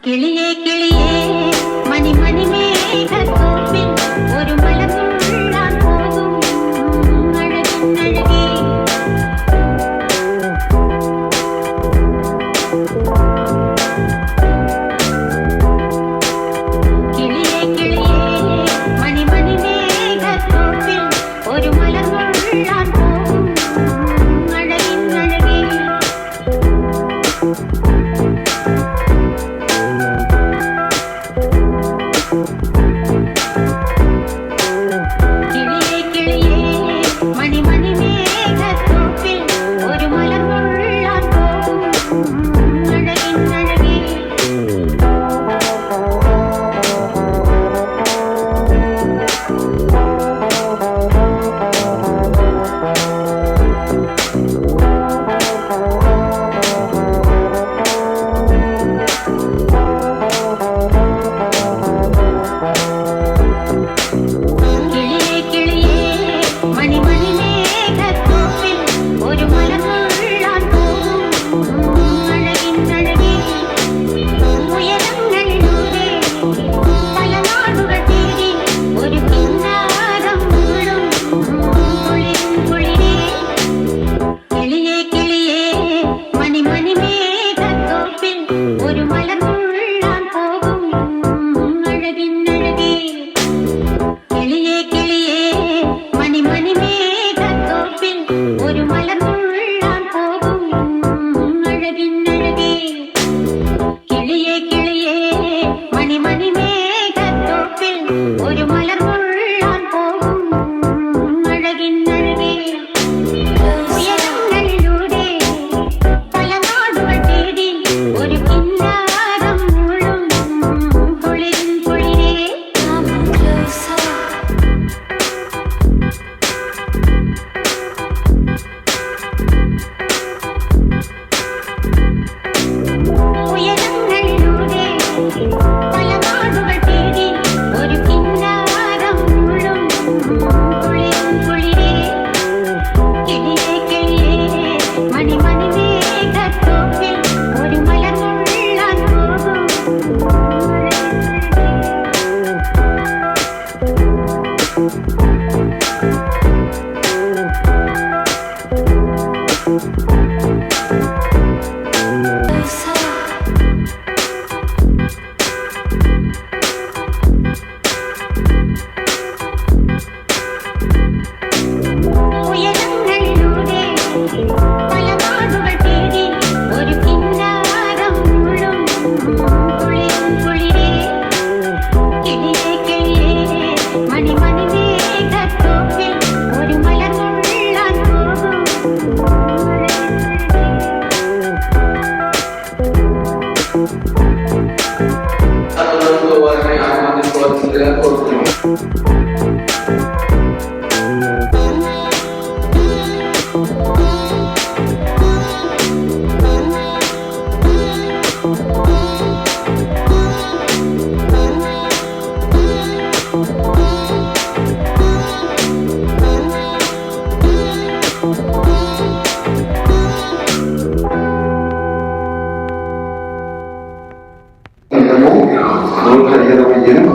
കിളിയേ കിളിയേ മണി മണി മേഘത്തോപ്പിൽ ഒരു മലർ തുള്ളാൻ പോകും അഴകേ കിളിയേ കിളിയേ മണി മണി മേഘത്തോപ്പിൽ ഒരു മലർ തുള്ളാൻ പോകും അഴകേ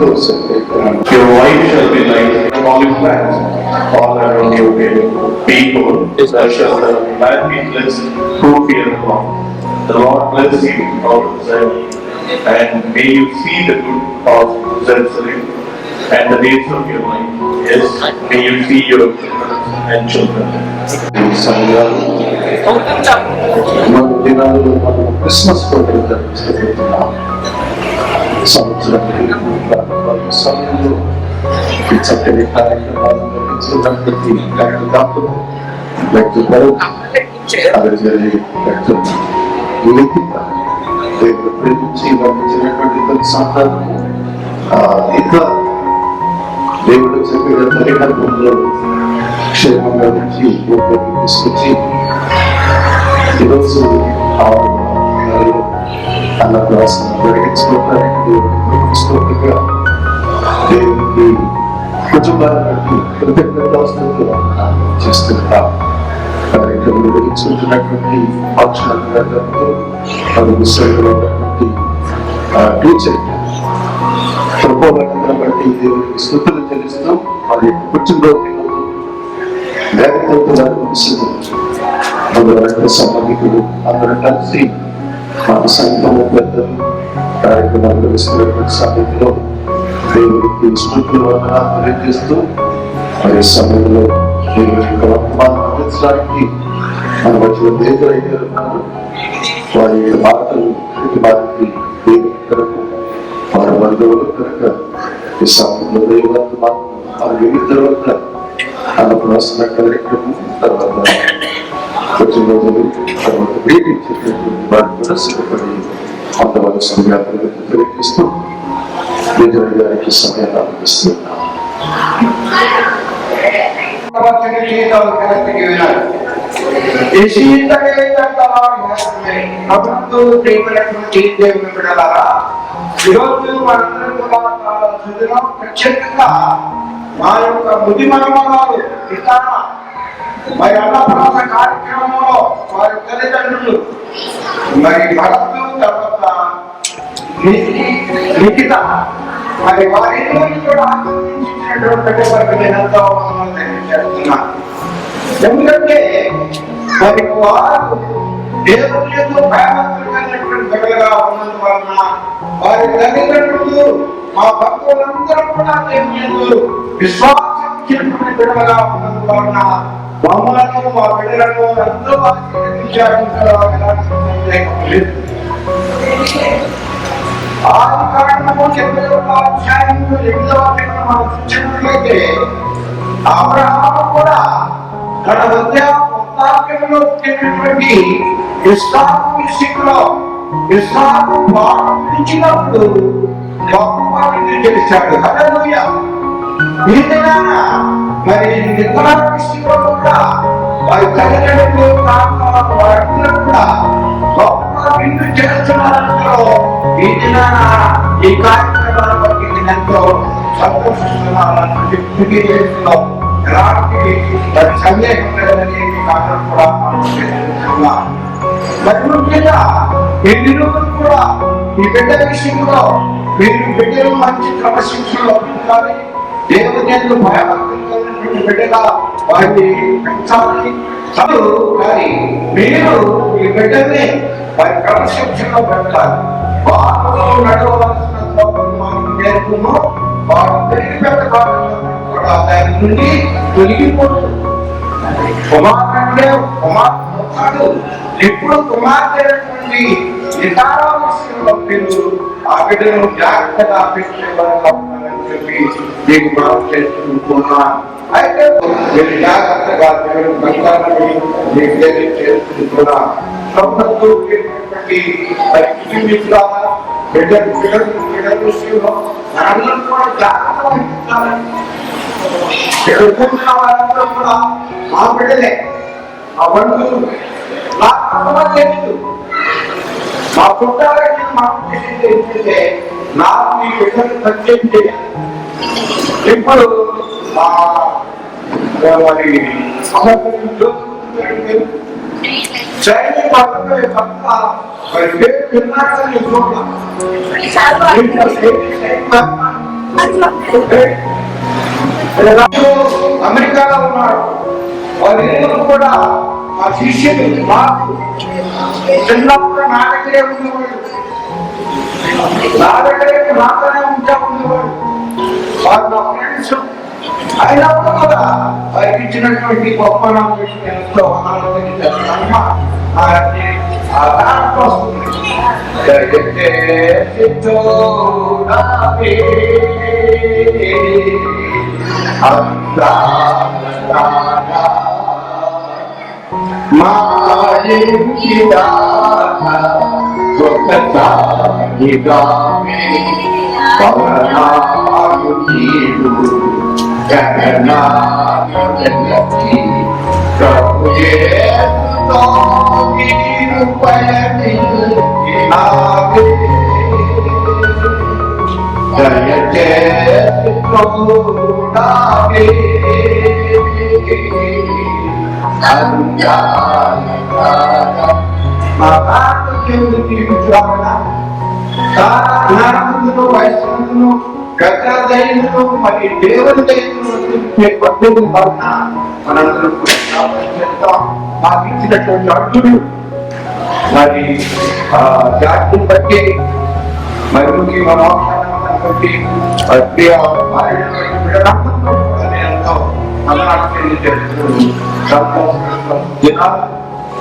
Your wife shall be like olive plants all around you. People that shall the man be blessed who fear the Lord. The Lord bless you out of Zion, and may you see the good of Jerusalem and the days of your life. Yes, may you see your children and children. Christmas సమయంలో చక్కని కార్యక్రమాలు నిర్వహించడానికి కార్యకర్తలు వ్యక్తులు దేవుడు ప్రేమించి వర్ణించినటువంటి సంతానము ఇంకా దేవుడు చెప్పిన తల్లిదండ్రుల్లో క్షేమంగా నుంచి తీసుకొచ్చి ఈరోజు అన్న ప్రాసన జరిగించుకోవడానికి దేవునికి కుటుంబాన్ని బట్టి కృతజ్ఞతాస్తుతులు చేస్తుంటాం. కార్యక్రమం నిర్వహించుకుంటున్నటువంటి పాఠశాలతో ఉన్నటువంటి టీచర్ ప్రభావాలను బట్టి దేవునికి స్తుతులు చెల్లిస్తూ వారి పుట్టినరోజు సంబంధికులు అందరూ కలిసి మన సంఘం పెద్దలు కార్యక్రమాలు నిర్వహిస్తున్నటువంటి సమయంలో దేవునికి స్మృతులు తెలియజేస్తూ మరి సమయంలో దేవుని యొక్క వర్తమానం అందించడానికి మన వచ్చిన దేవుడు అయితే ఉన్నారు. వారి యొక్క మాటలు వారికి దేవుని కొరకు వారి బంధువులు కనుక ఈ సమయంలో దేవుని వర్తమానం వారి తర్వాత అన్నప్రాసన కార్యక్రమం తర్వాత ప్రతిరోజులు తర్వాత గ్రీటింగ్ చెప్పినటువంటి వారి కూడా సిద్ధపడి అంతవలసిన తెలియజేస్తూ విజయ్ గారికి సమయాన్ని అందిస్తున్నాం. ప్రత్యేకంగా మా యొక్క బుద్ధి మనమగారు మరి అన్నప్రాసన కార్యక్రమంలో వారి తల్లిదండ్రులు మరి భరత్ తర్వాత లిఖిత మరి వారి కూడా ఆనందించినటువంటి వారికి నేను ఎంతో తెలియజేస్తున్నాను. ఎందుకంటే మరి వారు దేవుని ఎంతో భయభక్తులైనటువంటి బిడ్డలుగా ఉన్నందువలన వారి తల్లిదండ్రులు మా భక్తులందరూ కూడా దేవుని ఎందు విశ్వాసించినటువంటి బిడ్డలుగా ఉన్నందువలన మమ్మల్ని మా బిడ్డలను ఎంతో ఆశీర్వదించారు. ఆది కాండము 8వ అధ్యాయంలో 8వ వచనం మనం చూసినట్లయితే అబ్రహాము కూడా తన వృద్ధాప్యంలో పుట్టినటువంటి ఇస్సాకు విషయంలో ఇస్సాకు బాధించినప్పుడు గొప్పవాడిని తెలిసాడు. హల్లెలూయా. ఈ దినాన మరి నిద్ర విషయంలో కూడా వారి తల్లిదండ్రులు వారందరూ కూడా గొప్ప విందు చేస్తున్నారో ఈ దినాన ఈ కార్యక్రమాన్ని బట్టి నేను ఎంతో సంతోషిస్తున్నాను. ఎలాంటి మరి సందేహం లేదని కారణం కూడా అనుకుంటున్నాను. మరి ముఖ్యంగా ఎన్ని రోజులు కూడా ఈ బిడ్డ విషయంలో మీరు బిడ్డలు మంచి క్రమశిక్షణలో ఉండాలి. దేవుని ఎందు భయభక్తులు బిడ్డగా వారిని పెంచాలి. కానీ మీరు ఈ బిడ్డల్ని వారి క్రమశిక్షణలో పెట్టాలి. వారిలో నడవలసిన మనం నేర్పును వారు తిరిగి పెట్టాలి కూడా దాని నుండి తొలగిపోతుంది. కుమారుడే కుమార్తె ఇప్పుడు కుమార్తె ఇతర విషయంలో మీరు ఆ బిడ్డను జాగ్రత్తగా పెట్టుకోవాలని చెప్పి మీకు మనం చేసుకుంటున్నాను. అయితే మీరు జాగ్రత్తగా మీకు చేసుకుంటున్నా ప్రభుత్వం బిడ్డ విషయంలో అందరూ కూడా జాగ్రత్తగా పెట్టుకోవాలని ఎదుర్కొంటున్న వారందరూ కూడా మా బిడ్డలే మా బంధువులు నాకు తెలుసు. మా పుట్టాలని మాకు చేసింది ఏంటంటే నాకు ఈ బిడ్డను పరిచయం చేయాలి. ఇప్పుడు మరి సైనిక పక్క మరి పేరు విన్నాడని అమెరికాలో ఉన్నాడు. వారు కూడా మా శిష్యులు మాకు చిన్నప్పుడు నా దగ్గరే ఉండేవాడు. నా దగ్గరే నాతోనే ఉండేవాడు. వారు నా ఫ్రెండ్స్ అయినప్పుడు కూడా వారికి ఇచ్చినటువంటి గొప్ప ఎంతో పవనాలు నీరు గగనాలు వెన్నటి ప్రభు యేసుతో నీరు పయనించినావే దయచేసి చూడాలి వయసును గతదైను మరి దేవుని దైను మనందరం మాకు ఇచ్చినటువంటి అర్జునుడు మరి జాతిని బట్టి మరి మనోహరాన్ని బట్టి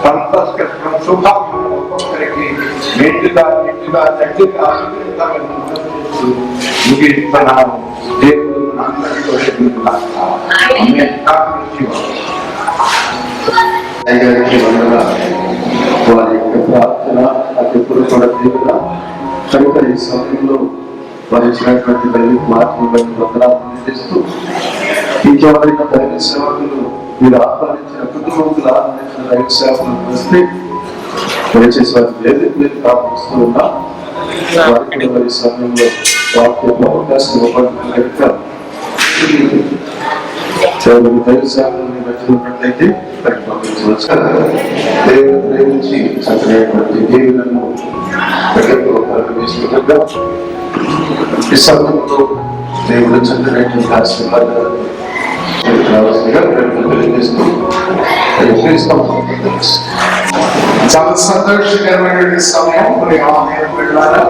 సంతోషకరం శుభానికి నిండుగా నిండుగా గట్టిగా ముగిస్తున్నాను. దేవుడు అందరితో వారి యొక్క ప్రార్థన నాకు ఎప్పుడు కూడా దేవుడా కనుక ఈ సమయంలో వారు ఇచ్చినటువంటి దైవిక మార్పులు బట్టి వందనాలు నిర్దేశిస్తూ ఇంకెవరైనా దైవ సేవకులు మీరు ఆహ్వానించిన కుటుంబంలో ఆహ్వానించిన దైవ సేవకులు వస్తే దయచేసి వారి వేదిక ప్రారంభిస్తూ ఉన్నా వారికి వారి సమయంలో వారికి అవకాశం ఇవ్వబడిన దైవ సేవకులని బట్టి ఉన్నట్లయితే పంపించవచ్చు. దేవుని ప్రేమించి చక్కనైనటువంటి దేవులను వేసుకుంటుందా ఈ సమయంలో దేవుడు చక్కనైనటువంటి ఆశీర్వాదాలు చాలా సంతోషకరమైన సమయం. మరి ఆలయం వెళ్ళాలి.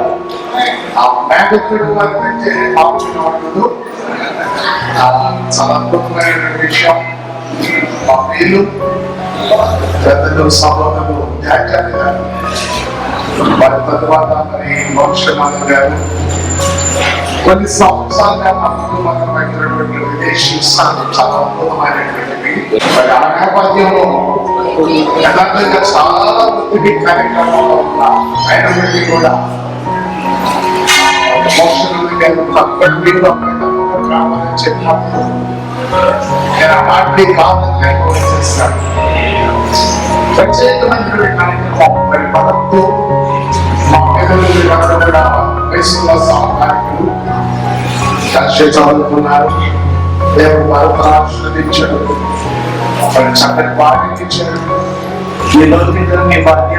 ఆ మేకతుడు వారికి పాల్గొనవద్దు. చాలా అద్భుతమైన విషయం. మా వీళ్ళు పెద్దలు సభలు త్యాగాలు గారు వారి తర్వాత మరి మోక్షమాన గారు కొన్ని సంవత్సరాలుగా మా కుటుంబాలమైనటువంటి విదేశీ స్థానం చాలా అద్భుతమైనటువంటివి. మరి ఆ నేపథ్యంలో యథార్థంగా చాలా వృత్తికి కార్యక్రమంలో ఉన్న అయినప్పటికీ కూడా మోక్షమాన గారు అక్కడి మీద రావాలని చెప్పినప్పుడు నేను ఆ మాటని కాదని చేస్తాను. ప్రత్యేకమైనటువంటి కార్యక్రమం మరి పదతో మా పేదలు కూడా వయసులో సహకారికులు చదువుకున్నారు. దేవుడు వారితో ఆశీర్వదించాడు. మరి చక్కటి పాఠం ఇచ్చాడు. ఈ రోజు మీ భార్య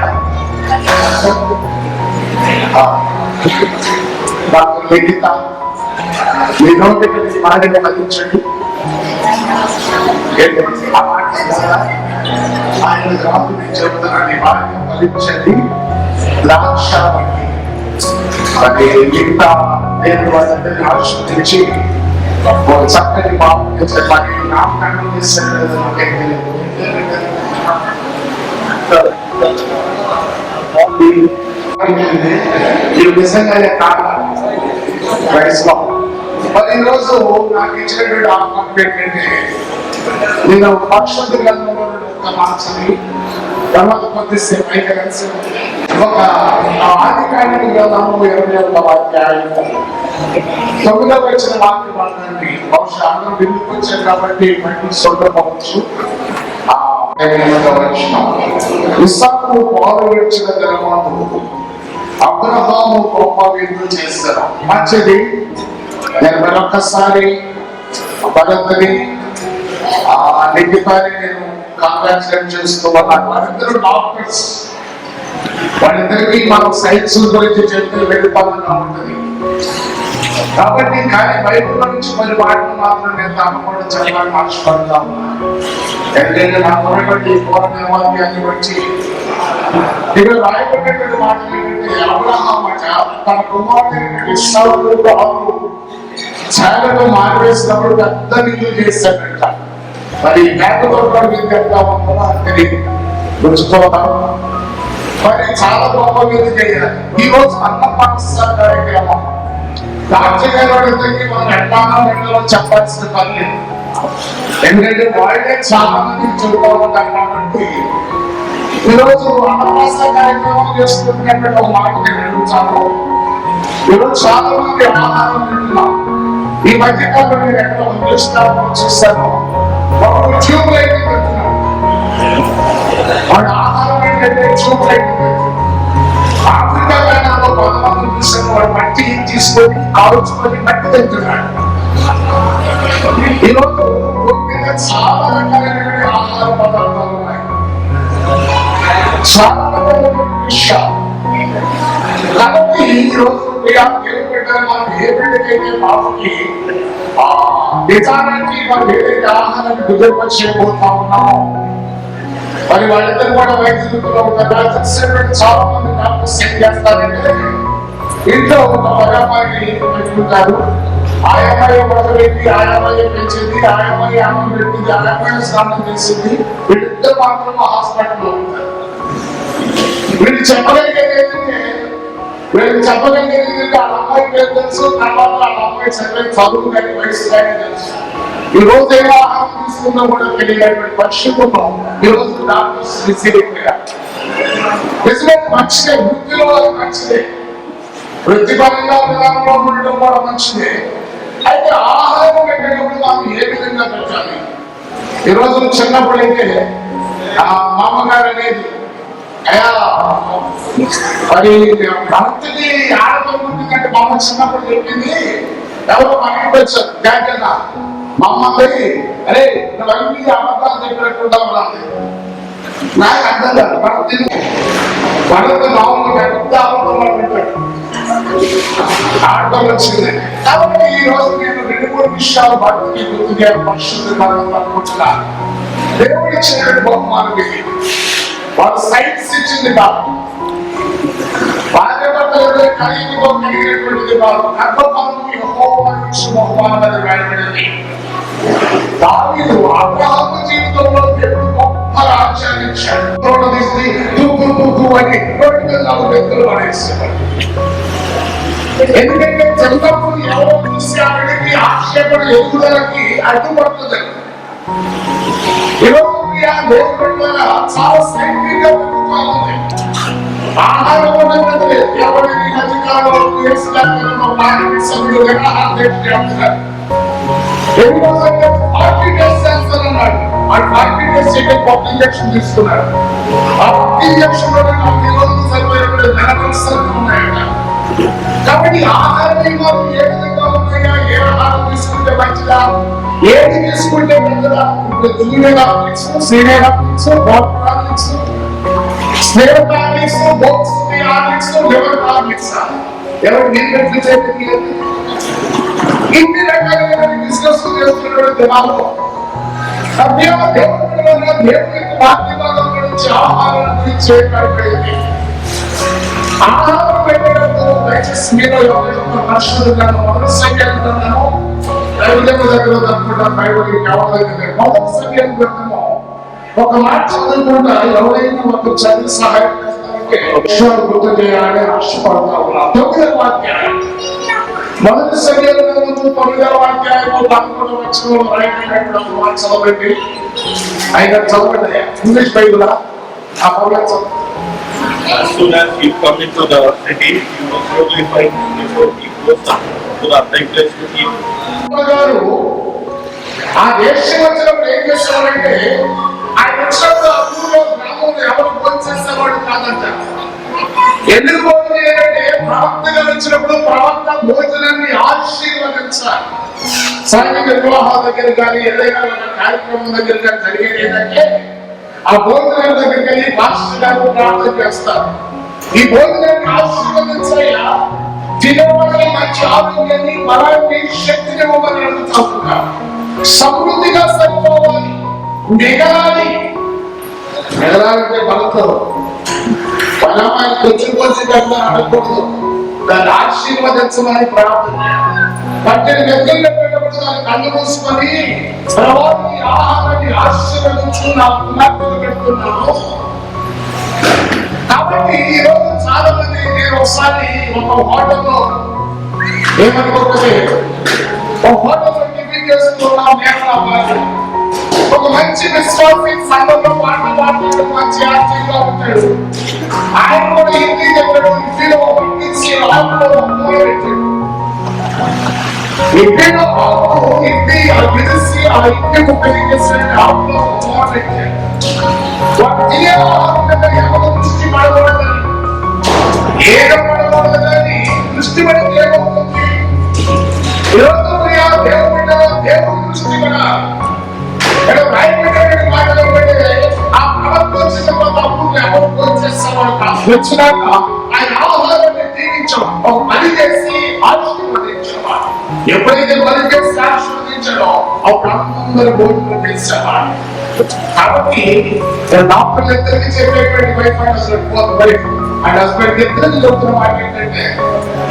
నాకు మిగతా మీ నోటి మాటని మరించండి. ఆయన రాత్రి చెబుతున్నాను భార్య ఫలించండి ద్రాక్ష మరి మిగతా నేను వాళ్ళందరినీ ఆశీర్వదించి ఒక చక్కటి బాబు చెప్పాలి. నామకరణం చేశాను. మీరు నిజంగానే కావాలి వయసులో. మరి ఈరోజు నాకు ఇచ్చినటువంటి ఆత్మకు ఏంటంటే నేను పక్షుల గ్రంథంలో ఒక మార్చని తర్వాత కొద్దిసేపు అయితే కలిసి ఒక ఆధికారిక గ్రంథము 21వ అధ్యాయం 9వ వచ్చిన వాక్యం అండి. బహుశా అందరూ విందుకు వచ్చారు కాబట్టి బయట చూడకపోవచ్చు. ఇస్సాకు పాలు విడిచిన దినమందు అబ్రహాము గొప్ప విందు చేశారు. మంచిది. నేను మరొకసారి భరత్ని నెగ్గిపారి నేను కాంగ్రాచులేట్ చేస్తూ ఉన్నాను. వాళ్ళిద్దరు డాక్టర్స్. వాళ్ళిద్దరికి మనం సైన్స్ గురించి చెప్తే వెళ్ళిపోవాలని ఉంటుంది కాబట్టి కానీ బైబిల్లో నుంచి మరి వాటిని మాత్రం నేను తప్పకుండా చదవాలని మార్చుకుంటా ఉన్నాను. ఎందుకంటే నా కొరబట్టి పూర్వవాక్యాన్ని బట్టి ఇక రాయబడినటువంటి మాటలు ఏంటంటే అబ్రహాము తన కుమారుడైనటువంటి ఇస్సాకుకు చాలకు మారివేసినప్పుడు పెద్ద నిధులు చేశాడంట. మరి మేకతోట విందు ఎంత ఉంటుందో తెలియదు గుర్చుకోవడం. మరి చాలా గొప్ప విందు చేయాలి. ఈ రోజు అన్నపాఠశాల కార్యక్రమం దాచగలకి మనం ఎట్లా చెప్పాల్సిన పని లేదు. ఎందుకంటే వాళ్ళే చాలా మంది చెప్పుకోవాలి కాబట్టి ఈరోజు అన్నపాఠశాల కార్యక్రమం చేస్తున్నటువంటి ఒక మాట నేను అడుగుతాను. ఈరోజు చాలా మంది ఆహారం తింటున్నాం. ఈ మధ్యకాలంలో నేను ఎక్కడ చూస్తాను, ఒక ట్యూబ్ లైట్ తింటున్నాం. వాడు ఆహారం ఏంటంటే ట్యూబ్ లైట్ తింటున్నాం. ఆఫ్రికా ఖండంలో కొంతమంది చూసాను, వాడు మట్టి తీసుకొని కాల్చుకొని మట్టి తింటున్నాడు. ఈరోజు చాలా రకాలైన ఆహార పదార్థాలు ఉన్నాయి, చాలా రకాలైన విషయాలు. కాబట్టి ఈరోజు మనం ఏ బిడ్డకైతే బాబుకి నిజానికి మనం ఏదైతే ఆహారాన్ని గుజరపరిచేయబోతా ఉన్నామో, మరి వాళ్ళిద్దరు కూడా వైద్యులు ఉంటారు. చాలా మంది డాక్టర్స్ ఏం చేస్తారంటే ఇంట్లో ఒక మగమ్మాయిని పెట్టుకుంటారు. ఆయమ్మాయి మొదలుపెట్టి ఆయమ్మాయి పెంచింది, ఆయమ్మాయి అన్నం పెట్టింది, ఆయమ్మాయి స్నానం చేసింది. వీళ్ళిద్దరు మాత్రం హాస్పిటల్లో ఉంటారు. వీళ్ళు చెప్పగలిగేది ఏంటంటే ఆ అమ్మాయి పేరు తెలుసు, తర్వాత ఆ అమ్మాయి చదివే చదువు కానీ వయసు కానీ తెలుసు. ఈ రోజు ఏ ఆహారం తీసుకున్నా కూడా తెలియనటువంటి పరిస్థితుల్లో ఈ రోజు డాక్టర్స్ రిసీవింగ్ నిజమే మంచిదే, వృత్తిలో మంచిదే, వృత్తిపరంగా విధానంలో ఉండడం కూడా మంచిదే. అయితే ఆహారం పెట్టేటప్పుడు మనం ఏ విధంగా పెట్టాలి? ఈ రోజు చిన్నప్పుడైతే మా అమ్మగారు అనేది అయ్యా మరి భర్తకి ఆడపడి ఉంటుందంటే మా అమ్మ చిన్నప్పుడు చెప్పింది, ఎవరో మా ఇంటికి వచ్చారు జాగ్రత్త, మా అమ్మకి అరే నువ్వన్నీ అబద్ధాలు చెప్పినట్టుంటావు రాదు. నాకు అర్థం కాదు, భర్త మామూలుగా పెద్ద అబద్ధం పెట్టాడు, ఆడటం వచ్చింది. కాబట్టి ఈ రోజు నేను 2-3 విషయాలు భర్తకి గుర్తుగా పరిశుద్ధంగా అనుకుంటున్నాను. దేవుడు ఇచ్చినటువంటి బహుమానం ఇది, వాడు సైన్స్ ఇచ్చింది కాదు, భార్య భర్తలు కలిగినటువంటిది కాదు. గర్భఫలము యెహోవా ఇచ్చు బహుమానం అని రాయబడింది. దావీదు అబ్రహాము జీవితంలో దేవుడు గొప్ప రాజ్యాన్ని ఇచ్చాడు. అని వ్యక్తులు పడేసేవాడు. ఎందుకంటే చిన్నప్పుడు ఎవరో చూసి ఆవిడకి ఆక్షేపణ ఎదుగుదలకి అడ్డుపడుతుంది. ఈరోజు చాలా సైంటిఫిక్ గా ఉంది. ఆహారం ఎవరిని మధ్యకాలంలో ఇంజక్షన్ తీసుకున్నాడు. ఆ ఇంజక్షన్ ఉన్నాయట. కాబట్టి ఆహారం ఏ విధంగా ఉన్నాయా, ఏ ఆహారం తీసుకుంటే మంచిదా, ఏది తీసుకుంటే మంచిదా, ఇన్ని రకాల బిజినెస్ చేస్తున్నటువంటి దేవుడి వాక్యభాగం గురించి ఆహారం గురించి ఏర్పడిపోయింది. ఆహారం పెట్టేటప్పుడు దయచేసి మీరు ఎవరైనా పరిశుద్ధంగాను మొదటి సంఖ్యను దగ్గర అనుకుంటా బైబిల్ కావాలి. మొదటి సంఖ్యను గ్రంథము ఒక మాట చదువుకుంటా ఎవరైనా ఒక చదివి సహాయం చేస్తారంటే గుర్తు చేయాలని ఆశపడతా ఉన్నా. 9వ అధ్యాయం మొదటి సంఖ్యను 9వ అధ్యాయము 11వ వచనం రాయబడినటువంటి ఒక మాట చదవండి. ఆయన చదవండి, ఇంగ్లీష్ బైబిల్ ఆ పౌరులు చదవండి. As soon as you come into the city, you must glorify him before he goes to the appointed place to eat. ఆ దేశం వచ్చినప్పుడు ఏం చేస్తామంటే ఆయన వచ్చినప్పుడు ఆ ఊళ్ళో గ్రామంలో ఎవరు భోజనం చేసేవాడు కాదంట. ఎందుకు భోజనం చేయాలంటే ప్రవక్తగా వచ్చినప్పుడు ప్రవక్త భోజనాన్ని ఆశీర్వదించాలి. సైనిక వివాహాల దగ్గర కానీ ఏదైనా కార్యక్రమం దగ్గర కానీ జరిగేది ఏంటంటే ఆ భోజనాల దగ్గరికి వెళ్ళి పాస్టర్ గారు ప్రార్థన చేస్తారు. ఈ భోజనాన్ని ఆశీర్వదించాయా, తినవాళ్ళకి మంచి ఆరోగ్యాన్ని, బలాన్ని, శక్తిని ఇవ్వమని అడుగుతారు. సమృద్ధిగా సరిపోవాలి, మిగలాలి. మిగలాలంటే బలంతో బలమైన కొంచెం అడగకూడదు, దాన్ని ఆశీర్వదించమని ప్రార్థన. పట్టిన గద్దెల్లో పెట్టబడి దాన్ని కళ్ళు మూసుకొని తర్వాత ఈ ఆహారాన్ని ఆశీర్వదించు నా పునర్పులు పెడుతున్నాను. కాబట్టి ఈ రోజు చాలా మంది నేను ఒకసారి ఒక హోటల్లో ఏమనుకోకపోతే ఒక హోటల్లో టిఫిన్ చేసుకున్నాం. ఒక మంచి విశ్వాసీ సంఘంలో మాట్లాడడం మంచి ఆర్థికంగా ఉంటాడు. ఆయన కూడా హిందీ చెప్పాడు. హిందీలో పంపించి లోపల దేవుడికి ఉపయోగించాలని ఆత్మలో పెట్టారు. వాటి తినే ఆహారం మీద ఎవరు దృష్టి పడకూడదని, ఏదో పడకూడదని దృష్టి పడితే ఏమవుతుంది? ఈరోజు దేవుడి దృష్టి కూడా రాయబడిన మాటలు ఆ ప్రవక్త వచ్చిన తర్వాత అప్పుడు ఎవరు వచ్చినాక ఆయన ఆహారాన్ని దీవించడం, ఒక పని చేసి ఆశీర్వదించేవాడు. ఎప్పుడైతే పని చేసి ఆశీర్వదించాడో అప్పుడు అందరూ భోజనం చేసేవాడు. కాబట్టి డాక్టర్లు ఇద్దరికి చెప్పేటువంటి వైఫ్ అండ్ హస్బెండ్ ఇద్దరికి చెప్తున్న మాట ఏంటంటే,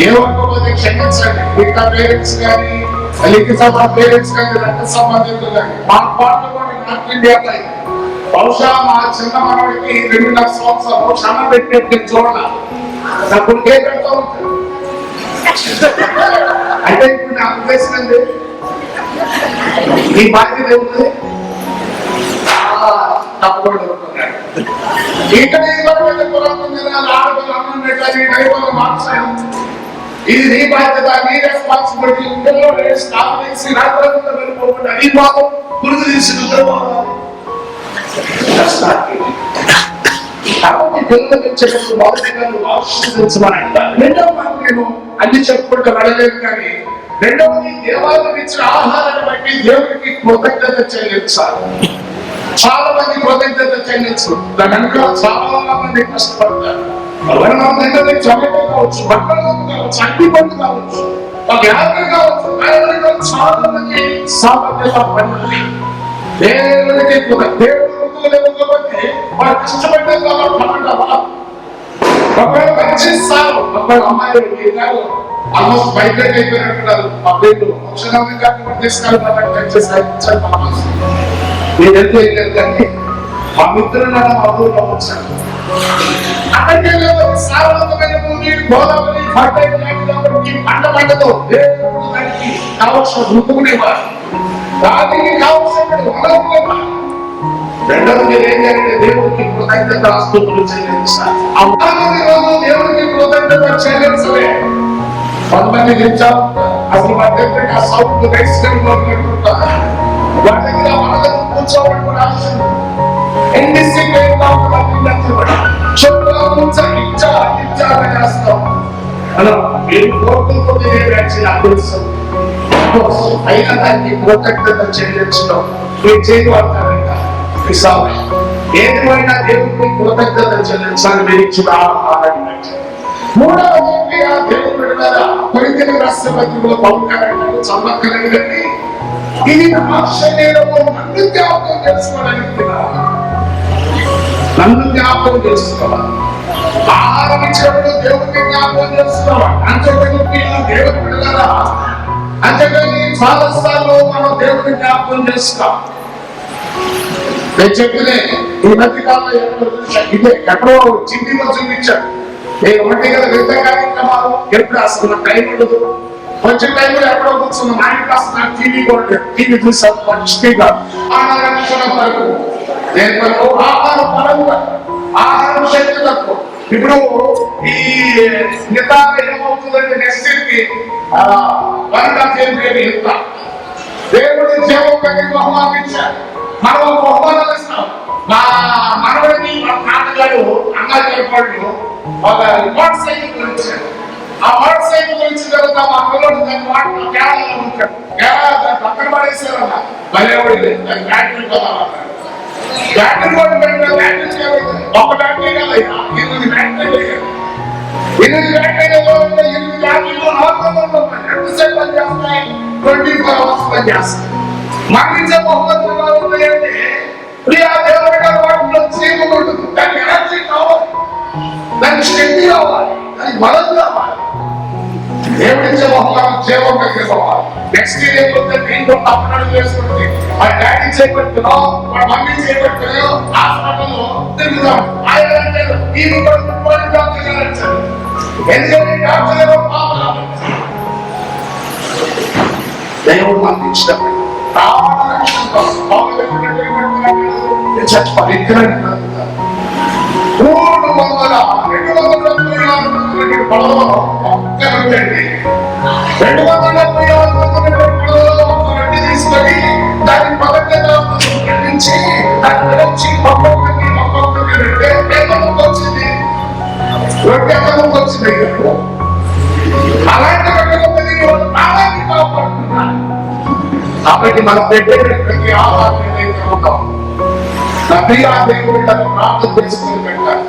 ఏమనుకోకపోతే క్షమించండి, మిగతా పేరెంట్స్ కానీ పేరెంట్స్ కానీ రక్త సంబంధితులు కానీ మా పాటలు కూడా నార్త్ ఇండియాలో బహుశా మా చిన్న మనవాడికి 2.5 సంవత్సరాలు క్షమ పెట్టే చూడాలి. అప్పుడు ఏ పెడతా ఉంటాడు అంటే ఇప్పుడు నాకు ఉద్దేశండి ఈ బాధ్యత ఏముంది తప్పకుండా ఇక్కడ మార్చాలి. ఇది నీ బాధ్యత, నీ రెస్పాన్సిబిలిటీ. వెళ్ళిపోకుండా నీ భాగం పురుగు తీసి కాబట్టి పిల్లలు చెప్పినప్పుడు మొదటిగా నువ్వు ఆశీర్వదించమని అంటారు. రెండవ మాట నేను అన్ని చెప్పుకుంటూ వెళ్ళలేదు, కానీ రెండవది దేవాలయం ఇచ్చిన ఆహారాన్ని బట్టి దేవుడికి కృతజ్ఞత చెల్లించాలి. చాలా మంది కృతజ్ఞత చెల్లించు దాని వెనుక చాలా మంది కష్టపడతారు. చొక్కటి కావచ్చు, బట్టలు కావచ్చు, అన్ని పనులు కావచ్చు, ఒక యాత్ర కావచ్చు, చాలా మంది సామర్థ్యంగా పని దేవుడికి దేవుడు లేకపోతే వాళ్ళు కష్టపడ్డారు ఒకవేళ మంచి సార్ ఒకవేళ అమ్మాయి ఆల్మోస్ట్ బైక్రెట్ అయిపోయినట్టున్నారు. మా పేరు నేనెంతో వెళ్ళాను, కానీ మా మిత్రులు మా ఊళ్ళో వచ్చాను. అక్కడికి సారవంతమైన భూమి గోదావరి పంట పంటతో దేవుడు దానికి కావలసిన ఋతువునేవారు, దానికి కావలసిన వనరులేవారు. రెండవది ఏంటంటే దేవుడికి కృతజ్ఞత స్తుతులు చెల్లించాలి. దేవుడికి కృతజ్ఞత చెల్లించలే. కొంతమంది నిలిచారు అసలు మా దగ్గర ఆ సౌండ్ రైస్కరింగ్ వాటి దగ్గర వాళ్ళని కూర్చోవడం కూడా అవసరం. అయినా దానికి కృతజ్ఞత చెల్లించడం మీరు చేయగలుగుతారంట. ఏదేమైనా దేవుడికి కృతజ్ఞత చెల్లించాలి మీరు ఇచ్చిన ఆహారాన్ని. మూడవది దేవుడు పెడతారా కొరింథీయులకు రాసిన పత్రికలో పౌలు గారు అంటారు, చదవక్కర్లేదండి, ఇది నా శరీరము నన్ను జ్ఞాపకం చేసుకోవడానికి, నన్ను జ్ఞాపకం చేసుకోవాలి. ఆహారం ఇచ్చినప్పుడు దేవుడిని జ్ఞాపకం చేసుకోవాలి. అంతేకాని దేవుడు పెడతారా అంతేకాని చాలాసార్లు మనం దేవుడిని జ్ఞాపకం చేసుకోవాలి. నేను చెప్పినే ఈ మధ్యకాలంలో ఇదే ఎక్కడో చింటిలో చూపించాడు. నేను ఒకటి కదా వివిధ కార్యక్రమాలు ఎప్పుడు అసలు టైం ఉండదు. కొంచెం టైంలో ఎక్కడో కూర్చున్న మైండ్ కాస్త టీవీ కూడా టీవీ చూసాను స్పీకర్ వరకు నేను ఆహారం పరంగా ఆహారం శక్తి తక్కువ. ఇప్పుడు ఈ నితాలు ఏమవుతుందంటే నెక్స్ట్ కి 1.5 ఇంత దేవుడి సేవకుడికి బహుమానం ఇచ్చారు. మనం బహుమానాలు ఇస్తాం. మా మనవడిని మా నాన్నగారు అన్నగారి వాళ్ళు ఒక మోటార్ సైకిల్ గురించారు. ఆ మోటార్ సైకిల్ గురించిన తర్వాత మా పిల్లలు దాని వాటిలో కేరళలో ఉంటాడు. కేరళ పక్కన పడేసారన్న భలేవాడి దాని బ్యాటరీ పోదామన్నారు. బ్యాటరీ కూడా పెట్టిన బ్యాటరీ ఒక బ్యాటరీ కదా 8 బ్యాటరీ 8 బ్యాటరీలో 8 బ్యాటరీలో 400 రూపాయలు ఎంతసేపు పని చేస్తాయి? 24 hours పని చేస్తాయి. మరణించే బహుమతులు ఉన్నాయంటే ప్రియా దేవుడి గారి వాటిలో చేయకూడదు. దానికి ఎనర్జీ కావాలి, దానికి శక్తి కావాలి, దానికి బలం కావాలి. దేవుడిచ్చే బహుమానం జీవం కలిగిపోవాలి. నెక్స్ట్ ఇయర్ ఏమైతే నేను అప్పుడు చేసుకుంటుంది మా డాడీ చేపడుతున్నాం, మా మమ్మీ చేపడుతున్నాం, హాస్పిటల్లో తిరుగుతాం. ఆయన అంటారు మీరు డాక్టర్ గారు అంటారు. ఎందుకంటే డాక్టర్ గారు దేవుడు మనకి ఇచ్చినప్పుడు తీసుకొని దాన్ని పక్కన రొట్టె ఎంతమంది వచ్చింది అలాంటి రొట్టె వాళ్ళు ప్రాణాన్ని కాపాడుతున్నారు. కాబట్టి మనం పెట్టే ప్రతి ఆహారం ఏదైతే ఉందో నా ప్రియ దేవుడు ప్రార్థన చేసుకుని పెట్టారు.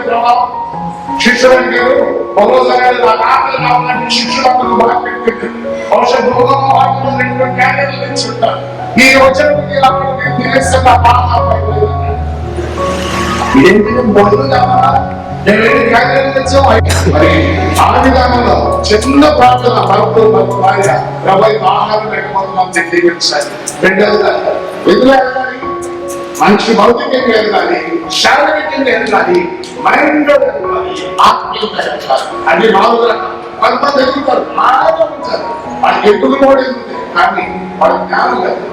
ప్రభావం శిష్యులు అడిగారు ఒకరోజు నాకు ఆకలి కావాలంటే శిష్యులు అందరూ బాగా పెట్టారు. బహుశా క్యారియర్లు తెచ్చుంటారు. ఈ వచ్చిన తినేస్తున్న ఏంటి మొదలు కావాలా ఆ విధానంలో చిన్న ప్రార్థన భర్త భార్య ఆహారం పెట్టబోతున్నాం దీవించాలి. రెండవది ఎందుకు ఎదగాలి? మనిషి భౌతికంగా ఎదగాలి, శారీరకంగా ఎదగాలి, మైండ్ లో ఎదగాలి, ఆత్మీయంగా ఎదగాలి. అది 4 రకాలు. కొంతమంది ఎదుగుతారు, బాగా ఉంటారు, వాళ్ళకి ఎదుగు కూడా ఎదుగుతాయి, కానీ వాళ్ళ జ్ఞానం లేదు.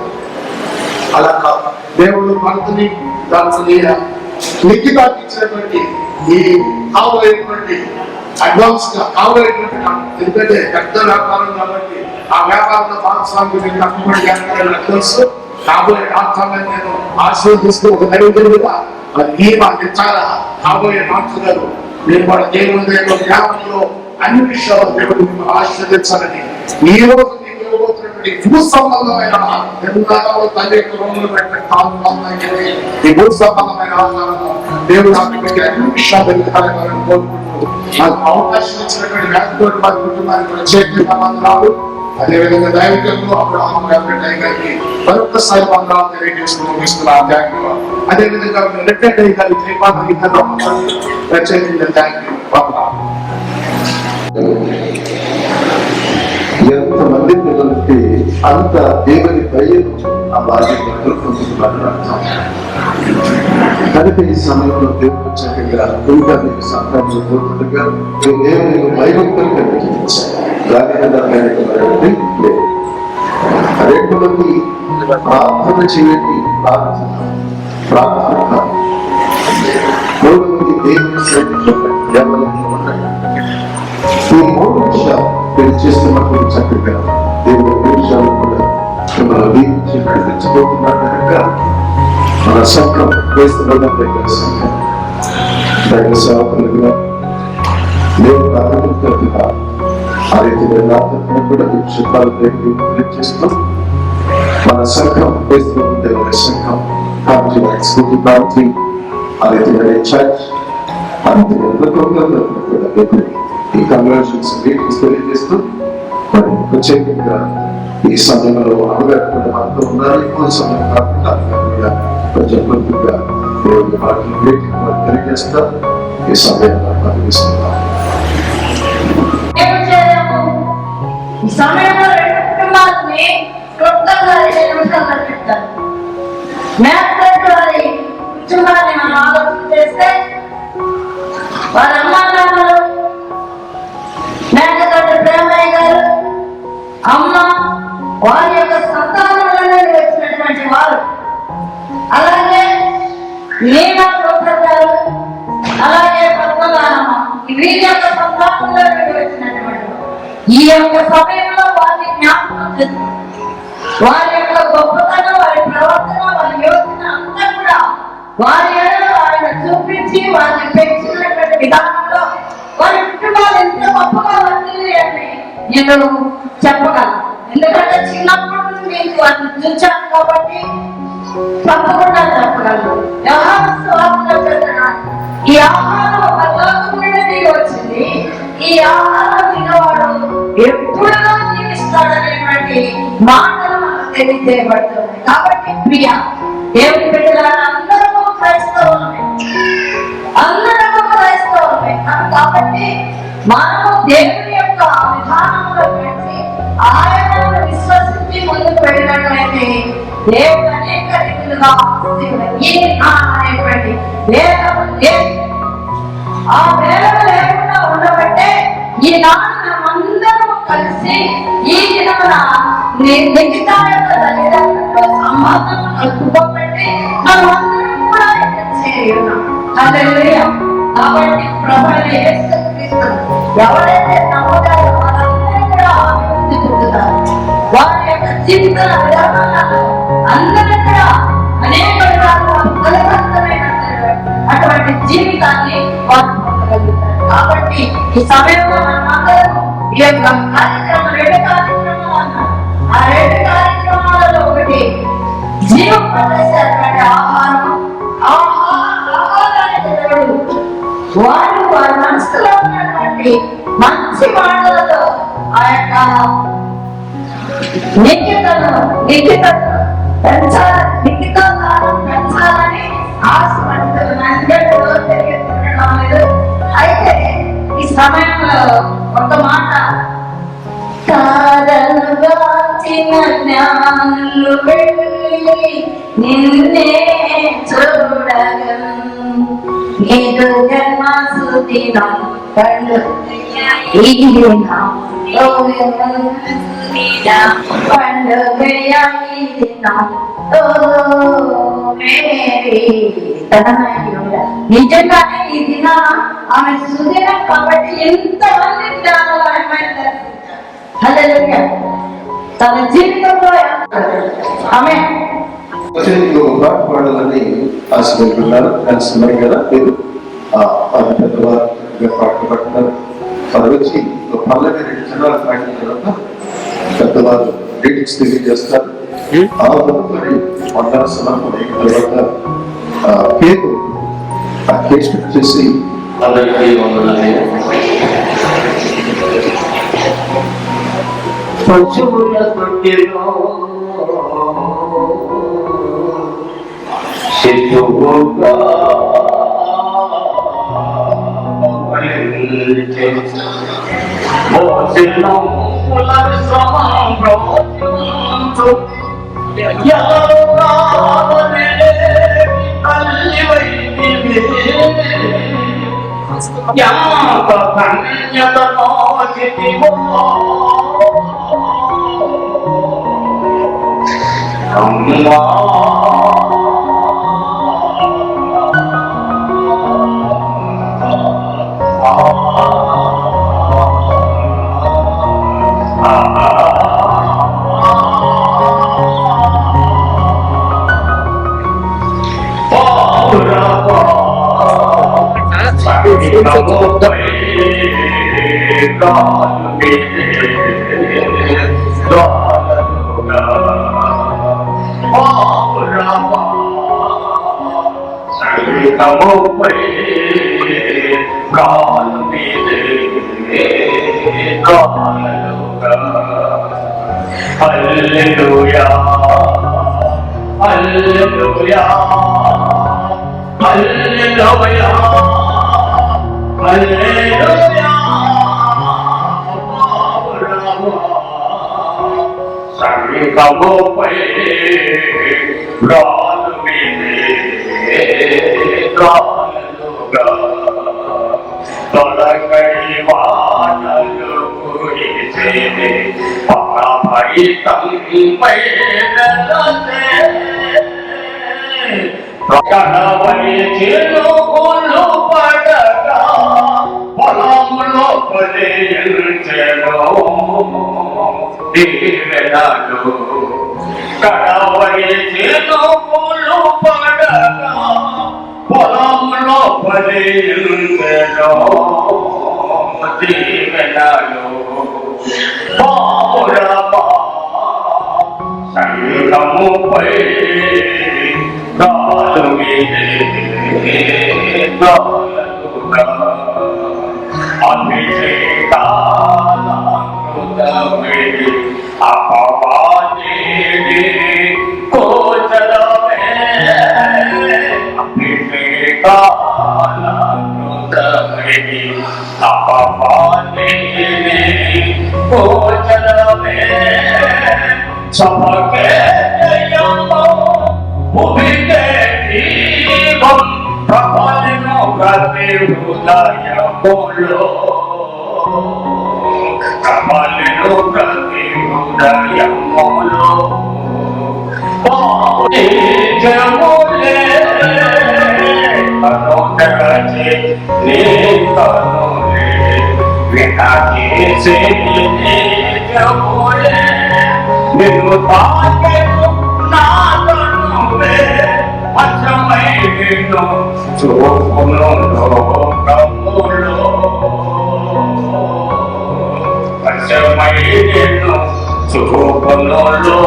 అలా కాదు. దేవుడు మనసుని దాని లిఖితానికి ఇచ్చినటువంటి ఈ కావలైనటువంటి అడ్వాన్స్ గా కావలైనటువంటి ఎందుకంటే పెద్ద వ్యాపారం కాబట్టి ఆ వ్యాపారంలో భాగస్వామి కష్టపడి తెలుసు. కాబోయే రాష్ట్రాలను నేను ఆశీర్వదిస్తూ ఒక దైవజనుడుగా ఈ మాకు చాలా కాబోయే మాట్లాడారు. నేను వాళ్ళ దేవుని యొక్క జ్ఞానంలో అన్ని విషయాలు దేవుడు ఆశీర్వదించాలని ఈ రోజు భూ సంబంధమైన తల్లి యొక్క రోగులు పెట్టే ఈ భూ సంబంధమైన ఆహారము దేవుడు అన్ని విషయాలు కోరుకుంటూ నాకు అవకాశం ఇచ్చినటువంటి వ్యాధితోటి వారి కుటుంబానికి ప్రత్యేకంగా వందనాలు. అదేవిధంగా దైవికంలో అప్పుడు గారికి మరొకసారి వందనాలు తెలియజేస్తూ ముగిస్తున్నాను. Thank you. అదేవిధంగా రిటైర్డ్ అయ్యారు ప్రత్యేకంగా థ్యాంక్ యూ. ఎంతమంది పిల్లలకి అంత దేవుని భయం ఆ బాధ్యతలు పొందుతున్నారని అర్థం. కనుక ఈ సమయంలో దేవుడు చక్కగా ఇంకా మీకు సంతానంలో కోరుకుంటుగా దేవుని భయభక్తులు కలిగించాలి. దాని రెండవది ప్రార్థన చేయండి. ప్రార్థన మూడవది దేవుని సన్నిధిలో ఉండండి. ఈ 3 విషయాలు మీరు చేస్తున్నప్పుడు చక్కగా దేవుని విషయాలు కూడా మిమ్మల్ని దీవించి నడిపించబోతున్నారు. కనుక మన సంఘం వేస్తున్న సంఘం దైవ సేవకులుగా దేవుడు ప్రారంభించగా ఆ రీతిగా కూడా మీకు శుభాలు తెలియజేస్తూ మన సంఘం వేస్తున్న దేవుని సంఘం ఆ రీతిగా చర్చ్ ఈ కన్వర్షన్స్ మీటింగ్స్ తెలియజేస్తూ మరి ప్రత్యేకంగా ఈ సమయంలో అవగాహన మనతో ఉన్నారు. ఎక్కువ సమయం కాకుండా కొంచెం కొద్దిగా దేవుడి మాటలు మీటింగ్ తెలియజేస్తా ఈ సమయంలో పంపిస్తున్నాం. ఈ సమయంలో 2 కుటుంబాలని క్లుప్తంగా 2 నిమిషాలు చెప్తాను. మేకతోటి వారి కుటుంబాన్ని మనం ఆలోచన చేస్తే వారి అమ్మా నాన్నలు మేకతోటి ప్రేమయ్య గారు అమ్మ వారి యొక్క సంతానంలోనే వచ్చినటువంటి వారు, అలాగే లీనా ప్రొఫెసర్ గారు, అలాగే పద్మనాభమ్మ వీరి యొక్క సంతానంలో వచ్చినటువంటి ఈ యొక్క సమయంలో వారి జ్ఞాపకం చేస్తుంది. వారి యొక్క గొప్పతనం, వారి ప్రవర్తన, వారి యోచన అంతా కూడా వారి ఆయన చూపించి వారిని పెంచినటువంటి విధానంలో వారి కుటుంబాలు ఎంత గొప్పగా వర్తిల్లి అని నేను చెప్పగలను. ఎందుకంటే చిన్నప్పటి నుంచి నేను వారిని చూచాను కాబట్టి తప్పకుండా చెప్పగలను. ఈ ఆహారం పరలోకం నుండి వచ్చింది. ఈ ఆహారం తినవాడు ఎప్పుడో జీవిస్తాడనేటువంటి మాటలు మనకు తెలియజేయబడుతుంది. కాబట్టి ప్రియ దేవుని బిడ్డలారా అందరూ క్రైస్తవులమే, కాబట్టి మనము దేవుని యొక్క విధానంలో పెట్టి ఆయనను విశ్వసించి ముందుకు వెళ్ళినట్లయితే దేవుడు అనేక రీతులుగా అనేటువంటి ఆ వేదన లేకుండా ఉండబట్టే ఈనాడు మనమందరం కలిసి ఈ దినమున మిగతా యొక్క తల్లిదండ్రులతో సంబంధం కలుపుకోబట్టి మనమందరం కూడా చేయున్నాం. హల్లెలూయా. కాబట్టి ప్రభువైన యేసుక్రీస్తు ఎవరైతే నమ్ముతారో వారందరూ కూడా అభివృద్ధి చెందుతారు. వారి యొక్క జీవిత విధానాలలో అందరూ కూడా అనేక విధాలుగా ఫలవంతమైన అటువంటి జీవితాన్ని వారు పొందగలుగుతారు. కాబట్టి ఈ సమయంలో మనమందరం ఈ యొక్క కార్యక్రమం 2 కార్యక్రమాలు అన్నారు. ఆ 2 కార్యక్రమాలలో ఒకటి జీవం ప్రదేశాలటువంటి ఆహారాన్ని దేవుడు వారి మనసులో ఉన్నటువంటి మంచి మాటలతో ఆ యొక్క పెంచాలని ఆశపడుతున్నాను. అయితే ఈ సమయంలో ఒక మాట, కాదనుగాచిన జ్ఞానులు వెళ్ళి నిన్నే చూడగలను, నీదు జన్మసుదినం పండుగ నిజంగానే ఈ దిన ఆమె సుదినం కాబట్టి ఎంతమంది తన జీవితంలో ఆమె పాట పాడాలని ఆశపడుతున్నారు. కలిసి కదా మీరు పెద్దవారు పాటలు పడుతున్నారు. వారు వచ్చి పల్లెకి 2 జనాలు పాడిన తర్వాత పెద్దవారు రీడింగ్స్ తెలియజేస్తారు. ఆ తదుపరి వందన సమర్పణ అయిన తర్వాత కేక్ చేసి అందరికీ వందనాలు. పశువుల తొట్టిలో శిశువుగా Hallelujah, Hallelujah, Hallelujah, Hallelujah. Sari kamu pe gal mile galuga, tolakai vanalu puri se. Tangpai dalate, kanawai jilo ulu padaga, palamulo padayan jelo, divenalu. Kanawai jilo ulu padaga, palamulo padayan jelo, divenalu. Kamu pergi kalau ini galuga, api sekarang kutame apa wajib kujadame, api sekarang kutame apa wajib kujadame. Sebagai yang mau memiliki kapalino kati budaya bolo, kapalino kati budaya bolo, boleh jemole, kalau terjadi nikanole, wikati sini jemole. Ninu takeru nadanube achamai ninu chokuno kamulo శోభనలో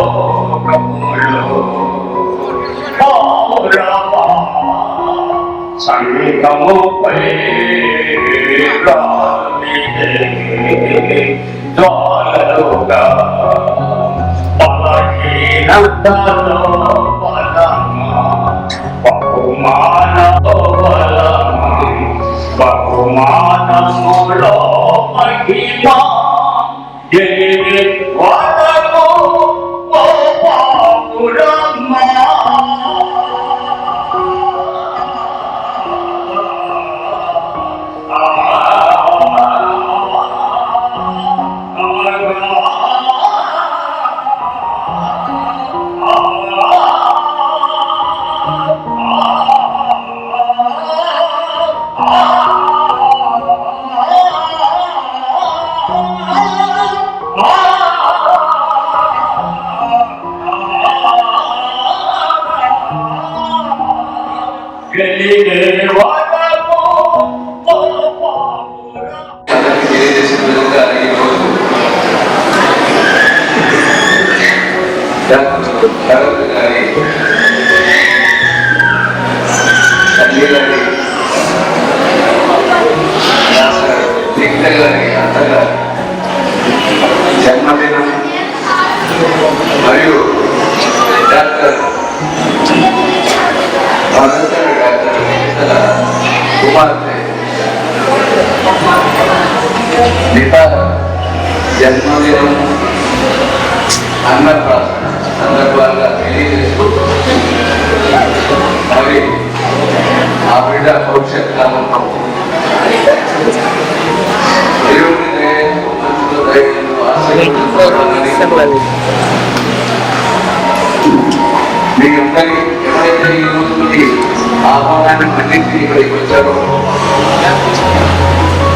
సంగముపై జ్వాలలుగా బలహీనతలో బలమా బహుమానములో మహిమా వరము పాపురమ్మా తెలియజేసిన విధంగా ఈరోజు శరత్ గారి తల్లి గారి దిగ్ధ గారి అత్తగారి జన్మదినం మరియు డాక్టర్ డాక్టర్ కుమార్తె నిత జన్మదినం అన్నప్రాసన సందర్భంగా తెలియజేస్తూ మరి ఆ బిడ్డ భవిష్యత్ కాలంలో దేవుని దయతో మంచులో ధైర్యంలో ఆశీర్వదించాలని మీ అందరి ఎవరైతే ఈ రోజుకి ఆహ్వానాన్ని మన్నించి ఇక్కడికి వచ్చారో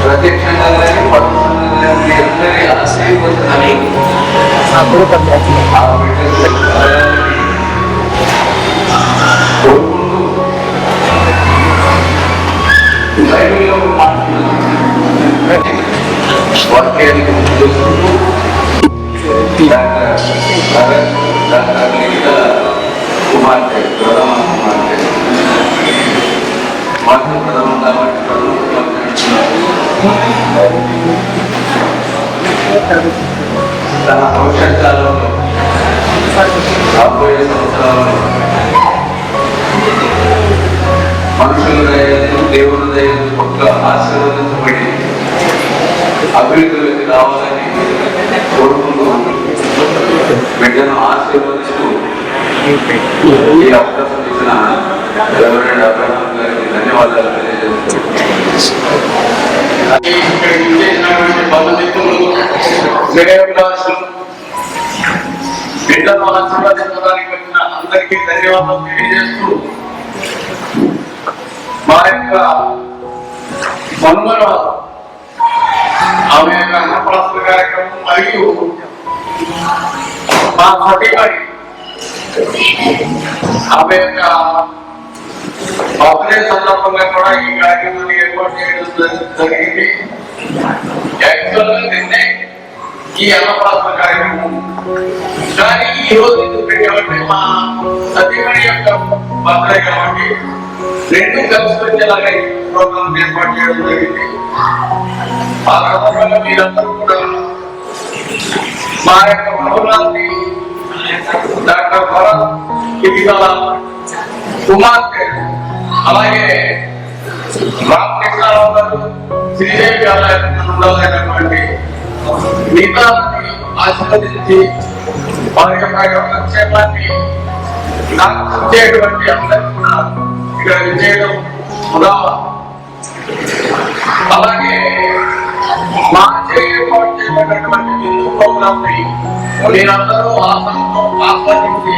ప్రత్యక్షంగా పరోక్షంగా మీ అందరి ఆశీర్వచనాన్ని ఆ బిడ్డకు కోరుకుంటూ బైబిల్లో వాక్యానికి చూసుకుంటూ డాక్టర్ లిఖిత కుమార్తె ప్రథమ కుమార్తె మాతృ ప్రథమం కాబట్టి తన భవిష్యత్ కాలంలో రాబోయే సంవత్సరాలలో మనుషుల దయను దేవుని దయను ఒక్క ఆశీర్వదించబడి అభివృద్ధిలోకి రావాలని కోరుకుంటూ బిడ్డను ఆశీర్వదిస్తూ ఈ అవకాశం ఇచ్చిన రెవరెండ్ అబ్రహాం గారికి ధన్యవాదాలు బిడ్డను ఆశీర్వదించడానికి వచ్చిన అందరికీ ధన్యవాదాలు తెలియజేస్తూ మా యొక్క మనుమల ఆమె యొక్క అన్నప్రాసన కార్యక్రమం మరియు మా సతీమణి ఆమె యొక్క బర్త్డే సందర్భంగా కూడా ఈ కార్యక్రమాన్ని ఏర్పాటు చేయడం జరిగింది. యాక్చువల్గా నిన్నే ఈ అన్నప్రాసన కార్యక్రమం కానీ ఈ రోజు పెట్టేవంటే మా సతీమణి యొక్క బర్త్డే కాబట్టి రెండు కలిసి వచ్చేలాగా ఈ ప్రోగ్రాం ఏర్పాటు చేయడం జరిగింది. ఆ సందర్భంగా మీరందరూ కూడా మా యొక్క మనోరాన్ని డాక్టర్ భరత్ కిటికల కుమార్తె అలాగే రామకృష్ణరావు గారు శ్రీదేవి ఉండాలైనటువంటి మిగతా ఆశీర్వదించి వారి యొక్క యోగక్షేమాన్ని నాకు వచ్చేటువంటి అందరూ కూడా ఇక్కడ విజయడం అలాగే మా ఏర్పాటు చేయబడినటువంటి హిందూ ప్రోగ్రామ్ ని మీరందరూ ఆస్వాదించి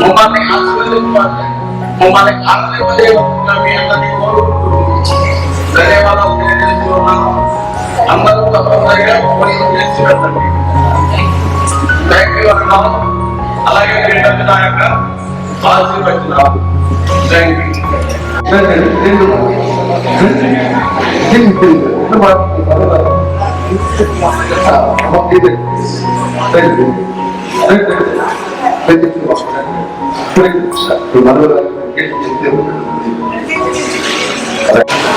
మమ్మల్ని ఆశీర్వదించాలి, మమ్మల్ని ఆశీర్వదించగా మీ అందరినీ కోరుకుంటూ ధన్యవాదాలు తెలియజేస్తున్నాను. అందరూ తప్పనిసరిగా చేసి పెట్టండి. థ్యాంక్ యూ అన్నా. అలాగే ఏంటంటే నా యొక్క ఆశీర్వచనాలు. Thank you.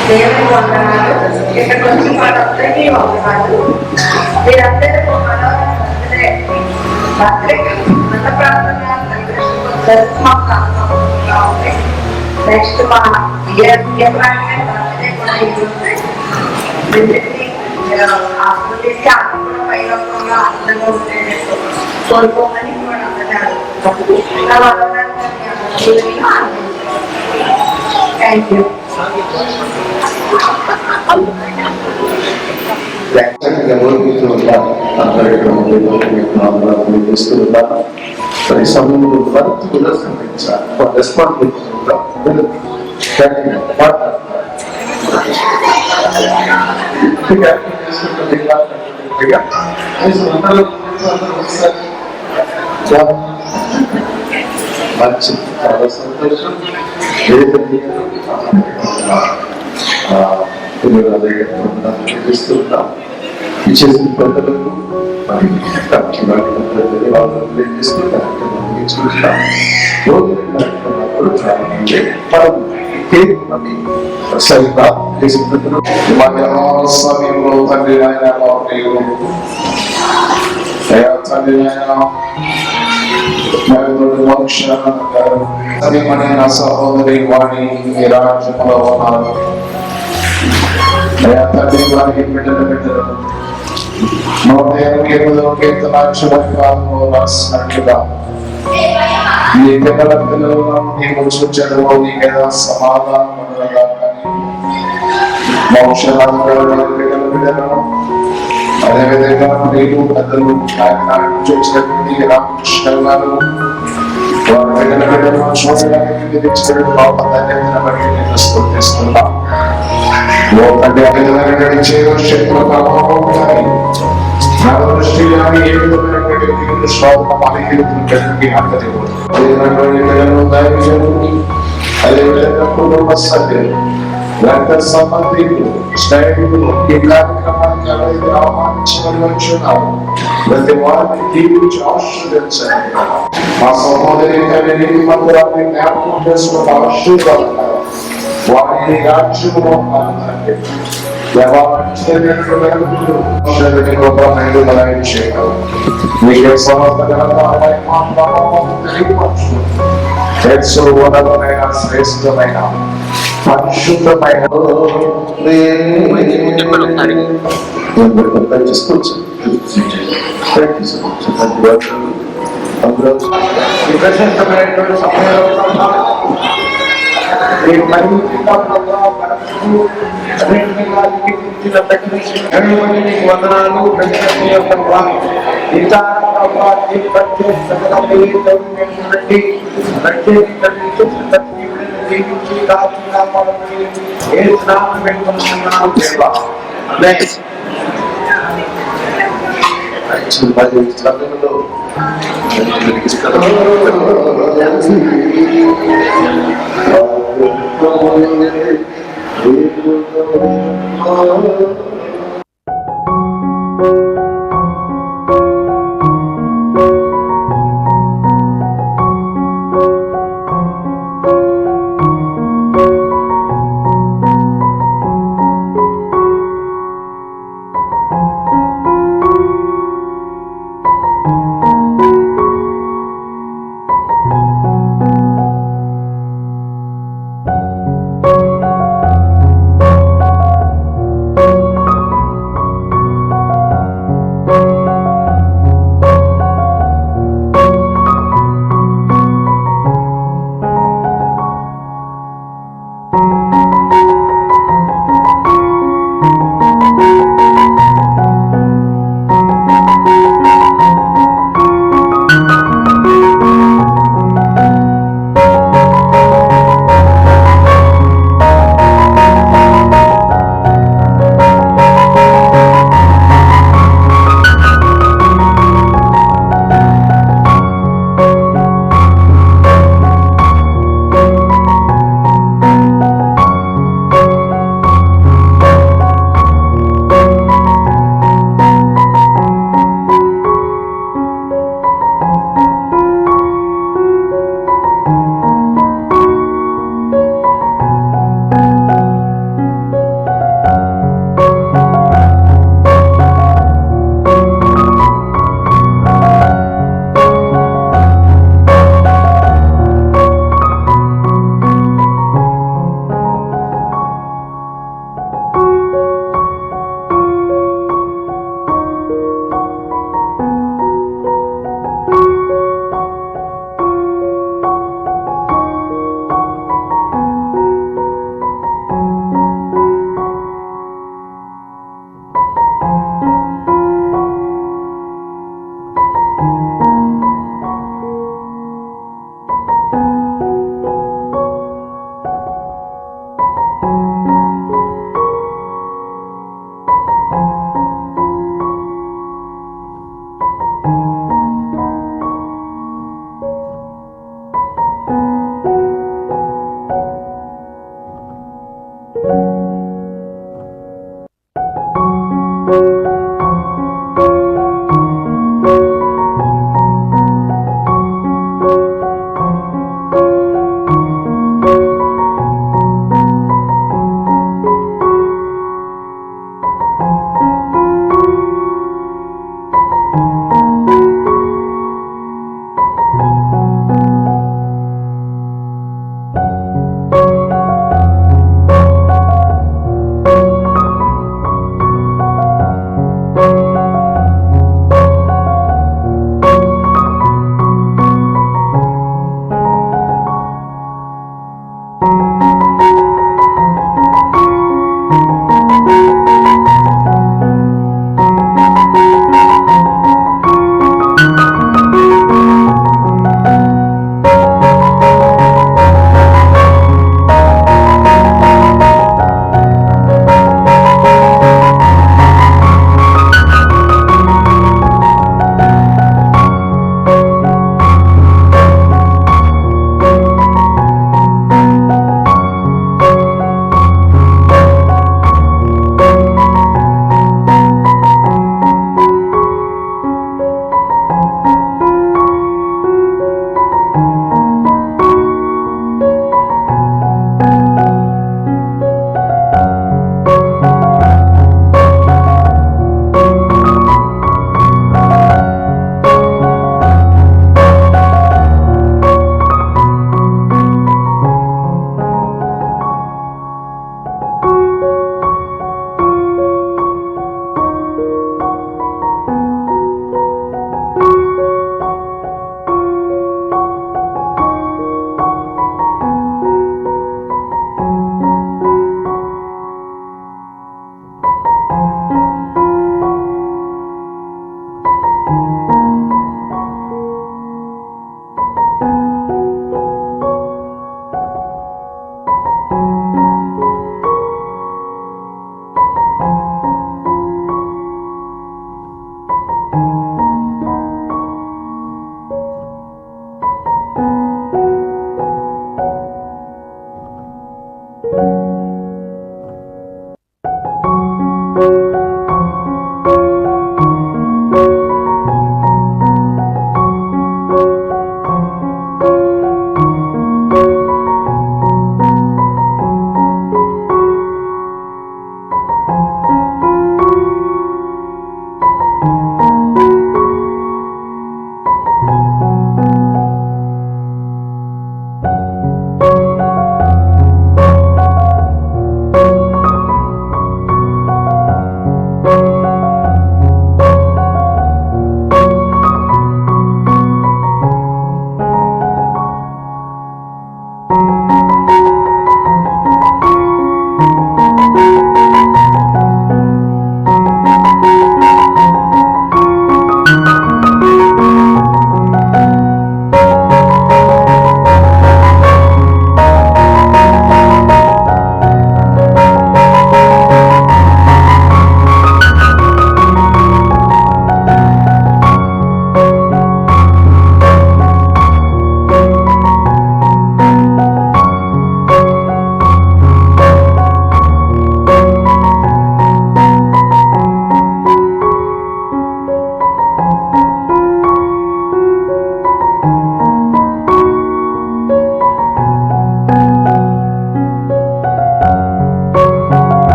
దేవుని వందనాలు. ఇక్కడికి వచ్చి వాళ్ళందరికీ వందనాలు. మీరందరూ మన ప్రాంతంగా నెక్స్ట్ మా ఆస్పత్రికి అన్ని కూడా పైన అందంగా ఉంటాయి కోరుకోమని థ్యాంక్ యూ. మరి సమయంలో రెస్పాన్సిబిలిటీ మంచి చాలా సంతోషం. చూస్తున్నాం ఇచ్చేసిన పెద్దలకు మరి సమయంలో తండ్రి నాయన తండ్రి నాయన నా సహోదరి వాణి మీ రాజ్యంలో ఉన్నారు. తండ్రి వారికి బిడ్డలు 128వ కీర్తన చివరి భాగంలో రాసినట్లుగా నీ పిల్లల పిల్లలను నీవు చూచడము నీకేదా సమాధానం మోక్షాలను బిడ్డలను అదేవిధంగా నీవు పెద్దలు చూసినటువంటి రామకృష్ణ గారు వారి బిడ్డలను చూడడానికి విధించడం ధన్యతను బట్టి నేను స్తుతిస్తున్నా. ఓ తండ్రి అభివృద్ధి గడిచే శక్తుల ప్రభావం కానీ నా దృష్టిలో ఏ విధమైనటువంటి స్వార్థం అభివృద్ధి అదేవిధంగా కుటుంబ సభ్యులు రక్త సంబంధికులు స్నేహితులు ఈ కార్యక్రమానికి ఎవరైతే ఆహ్వానించమని వచ్చున్నారు ప్రతి వారిని దీవించి ఆశీర్వదించండి. మా సహోదరి తల్లి మందిరాన్ని జ్ఞాపకం చేసుకుని ఆశీర్వాదాలు వారిని రాజ్యంలో మీకే శ్రేష్టమైన పరిశుద్ధమైన ప్రశస్తమైనటువంటి సమయంలో వందనాలు